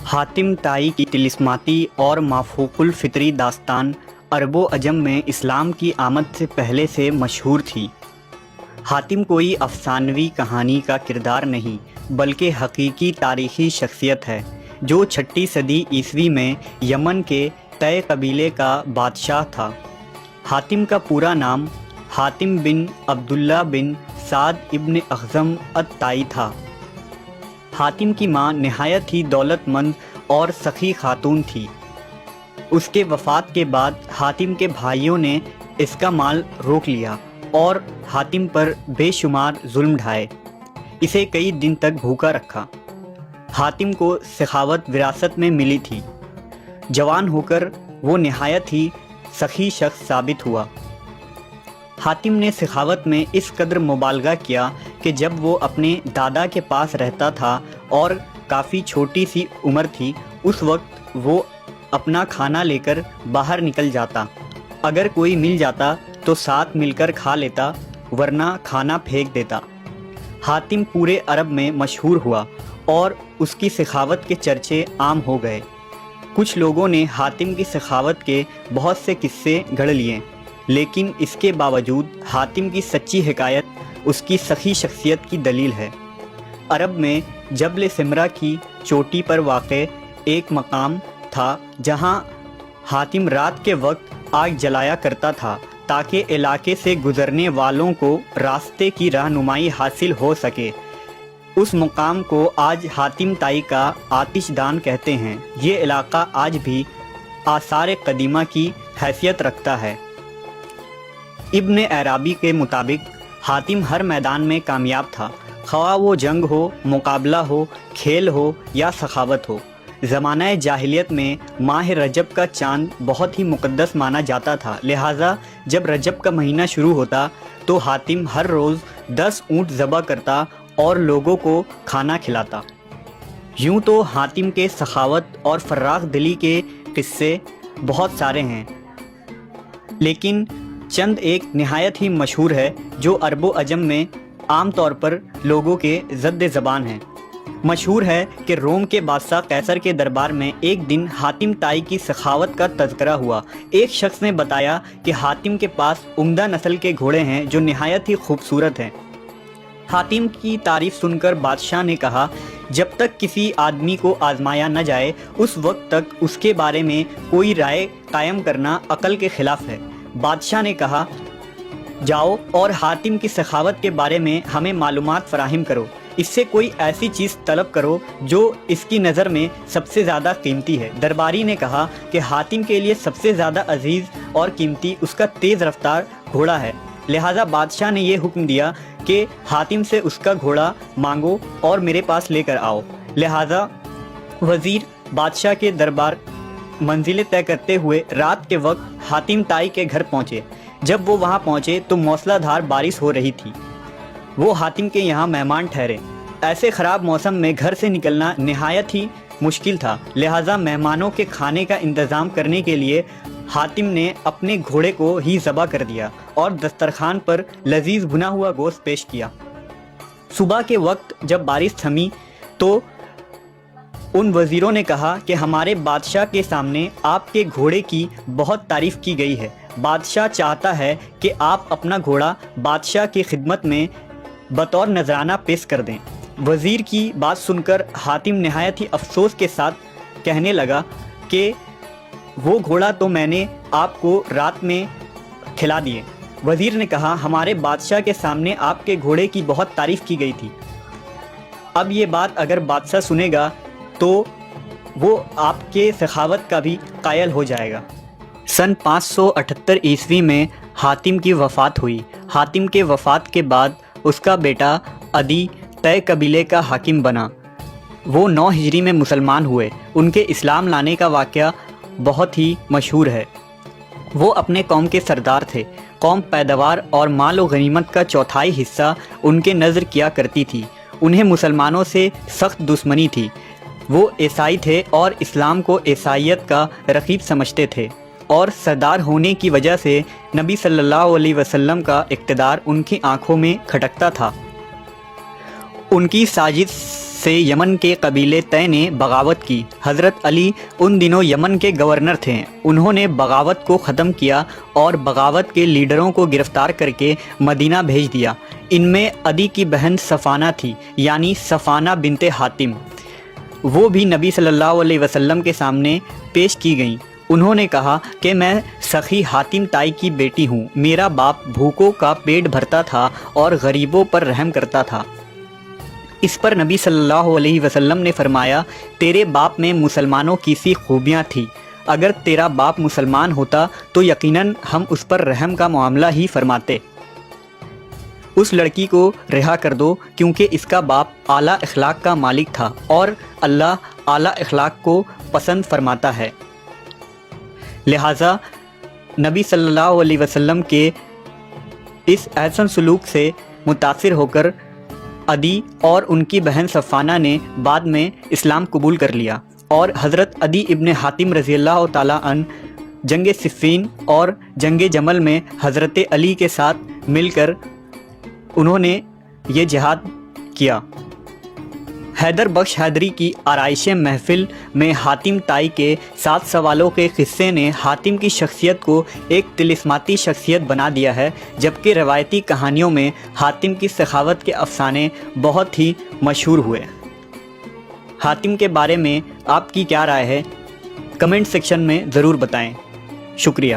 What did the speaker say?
हातिम ताई की तिलिस्माती और माफूकुल फितरी दास्तान अरबो अजम में इस्लाम की आमद से पहले से मशहूर थी। हातिम कोई अफसानवी कहानी का किरदार नहीं बल्कि हकीकी तारीख़ी शख्सियत है जो 6ठी सदी ईस्वी में यमन के तय कबीले का बादशाह था। हातिम का पूरा नाम हातिम बिन अब्दुल्ला बिन साद इब्न अख़ज़म अत-ताई था। हातिम की मां नहायत ही दौलतमंद और सखी खातून थी। उसके वफ़ात के बाद हातिम के भाइयों ने इसका माल रोक लिया और हातिम पर बेशुमार जुल्म ढाए। इसे कई दिन तक भूखा रखा। हातिम को सखावत विरासत में मिली थी। जवान होकर वो नहायत ही सखी शख्स साबित हुआ। हातिम ने सखावत में इस कदर मुबालगा किया कि जब वो अपने दादा के पास रहता था और काफ़ी छोटी सी उम्र थी, उस वक्त वो अपना खाना लेकर बाहर निकल जाता। अगर कोई मिल जाता तो साथ मिलकर खा लेता, वरना खाना फेंक देता। हातिम पूरे अरब में मशहूर हुआ और उसकी सखावत के चर्चे आम हो गए। कुछ लोगों ने हातिम की सखावत के बहुत से किस्से गढ़ लिए, लेकिन इसके बावजूद हातिम की सच्ची हिकायत उसकी सखी शख्सियत की दलील है। अरब में जबल सिमरा की चोटी पर वाक़े एक मकाम था जहां हातिम रात के वक्त आग जलाया करता था ताकि इलाके से गुज़रने वालों को रास्ते की रहनुमाई हासिल हो सके। उस मुकाम को आज हातिम ताई का आतिशदान कहते हैं। ये इलाका आज भी आसार कदीमा की हैसियत रखता है। इब्न अराबी के मुताबिक हातिम हर मैदान में कामयाब था, ख्वाह वो जंग हो, मुकाबला हो, खेल हो या सखावत हो। ज़माना जाहिलियत में माह रजब का चाँद बहुत ही मुक़द्दस माना जाता था। लिहाजा जब रजब का महीना शुरू होता तो हातिम हर रोज़ 10 ऊँट ज़बह करता और लोगों को खाना खिलाता। यूँ तो हातिम के सखावत और फर्राख दिली के किस्से बहुत सारे हैं, लेकिन चंद एक नहायत ही मशहूर है जो अरबो अजम में आम तौर पर लोगों के ज़द्द ज़बान है। मशहूर है कि रोम के बादशाह कैसर के दरबार में एक दिन हातिम ताई की सखावत का तज़किरा हुआ। एक शख्स ने बताया कि हातिम के पास उम्दा नस्ल के घोड़े हैं जो नहायत ही खूबसूरत हैं। हातिम की तारीफ़ सुनकर बादशाह ने कहा, जब तक किसी आदमी को आजमाया न जाए उस वक्त तक उसके बारे में कोई राय कायम करना अक़ल के ख़िलाफ़ है। बादशाह ने कहा, जाओ और हातिम की सखावत के बारे में हमें मालूमात फ़राहिम करो। इससे कोई ऐसी चीज़ तलब करो जो इसकी नज़र में सबसे ज़्यादा कीमती है। दरबारी ने कहा कि हातिम के लिए सबसे ज़्यादा अजीज़ और कीमती उसका तेज़ रफ्तार घोड़ा है। लिहाजा बादशाह ने यह हुक्म दिया कि हातिम से उसका घोड़ा मांगो और मेरे पास लेकर आओ। लिहाजा वज़ीर बादशाह के दरबार मंजिलें तय करते हुए रात के वक्त हातिम ताई के घर पहुँचे। जब वो वहाँ पहुँचे तो मौसलाधार बारिश हो रही थी। वो हातिम के यहाँ मेहमान ठहरे। ऐसे ख़राब मौसम में घर से निकलना नहायत ही मुश्किल था। लिहाजा मेहमानों के खाने का इंतज़ाम करने के लिए हातिम ने अपने घोड़े को ही ज़बह कर दिया और दस्तरखान पर लजीज भुना हुआ गोश्त पेश किया। सुबह के वक्त जब बारिश थमी तो उन वज़ीरों ने कहा कि हमारे बादशाह के सामने आपके घोड़े की बहुत तारीफ़ की गई है। बादशाह चाहता है कि आप अपना घोड़ा बादशाह की खिदमत में बतौर नजराना पेश कर दें। वज़ीर की बात सुनकर हातिम नहायत ही अफसोस के साथ कहने लगा कि वो घोड़ा तो मैंने आपको रात में खिला दिए। वज़ीर ने कहा, हमारे बादशाह के सामने आपके घोड़े की बहुत तारीफ़ की गई थी। अब ये बात अगर बादशाह सुनेगा तो वो आपके सखावत का भी कायल हो जाएगा। सन 578 ईस्वी में हातिम की वफ़ात हुई। हातिम के वफ़ात के बाद उसका बेटा अदी तय कबीले का हाकिम बना। वो 9 हिजरी में मुसलमान हुए। उनके इस्लाम लाने का वाक़या बहुत ही मशहूर है। वो अपने कौम के सरदार थे। कौम पैदावार और माल व गनीमत का चौथाई हिस्सा उनके नज़र किया करती थी। उन्हें मुसलमानों से सख्त दुश्मनी थी। वो ईसाई थे और इस्लाम को ईसाइयत का रकीब समझते थे और सरदार होने की वजह से नबी सल्लल्लाहु अलैहि वसल्लम का इक़्तिदार उनकी आंखों में खटकता था। उनकी साजिश سے یمن کے قبیلے طے نے بغاوت کی۔ حضرت علی ان دنوں یمن کے گورنر تھے۔ انہوں نے بغاوت کو ختم کیا اور بغاوت کے لیڈروں کو گرفتار کر کے مدینہ بھیج دیا۔ ان میں عدی کی بہن صفانہ تھی، یعنی صفانہ بنت حاتم۔ وہ بھی نبی صلی اللہ علیہ وسلم کے سامنے پیش کی گئیں۔ انہوں نے کہا کہ میں سخی حاتم تائی کی بیٹی ہوں۔ میرا باپ بھوکوں کا پیٹ بھرتا تھا اور غریبوں پر رحم کرتا تھا۔ اس پر نبی صلی اللہ علیہ وسلم نے فرمایا، تیرے باپ میں مسلمانوں کی سی خوبیاں تھیں۔ اگر تیرا باپ مسلمان ہوتا تو یقیناً ہم اس پر رحم کا معاملہ ہی فرماتے۔ اس لڑکی کو رہا کر دو، کیونکہ اس کا باپ اعلیٰ اخلاق کا مالک تھا اور اللہ اعلیٰ اخلاق کو پسند فرماتا ہے۔ لہٰذا نبی صلی اللہ علیہ وسلم کے اس احسن سلوک سے متاثر ہو کر عدی اور ان کی بہن صفانہ نے بعد میں اسلام قبول کر لیا، اور حضرت عدی ابن حاتم رضی اللہ تعالیٰ عنہ جنگ صفین اور جنگ جمل میں حضرت علی کے ساتھ مل کر انہوں نے یہ جہاد کیا۔ حیدر بخش حیدری کی آرائش محفل میں حاتم تائی کے 7 سوالوں کے قصے نے حاتم کی شخصیت کو ایک طلسماتی شخصیت بنا دیا ہے، جبکہ روایتی کہانیوں میں حاتم کی سخاوت کے افسانے بہت ہی مشہور ہوئے۔ حاتم کے بارے میں آپ کی کیا رائے ہے؟ کمنٹ سیکشن میں ضرور بتائیں۔ شکریہ۔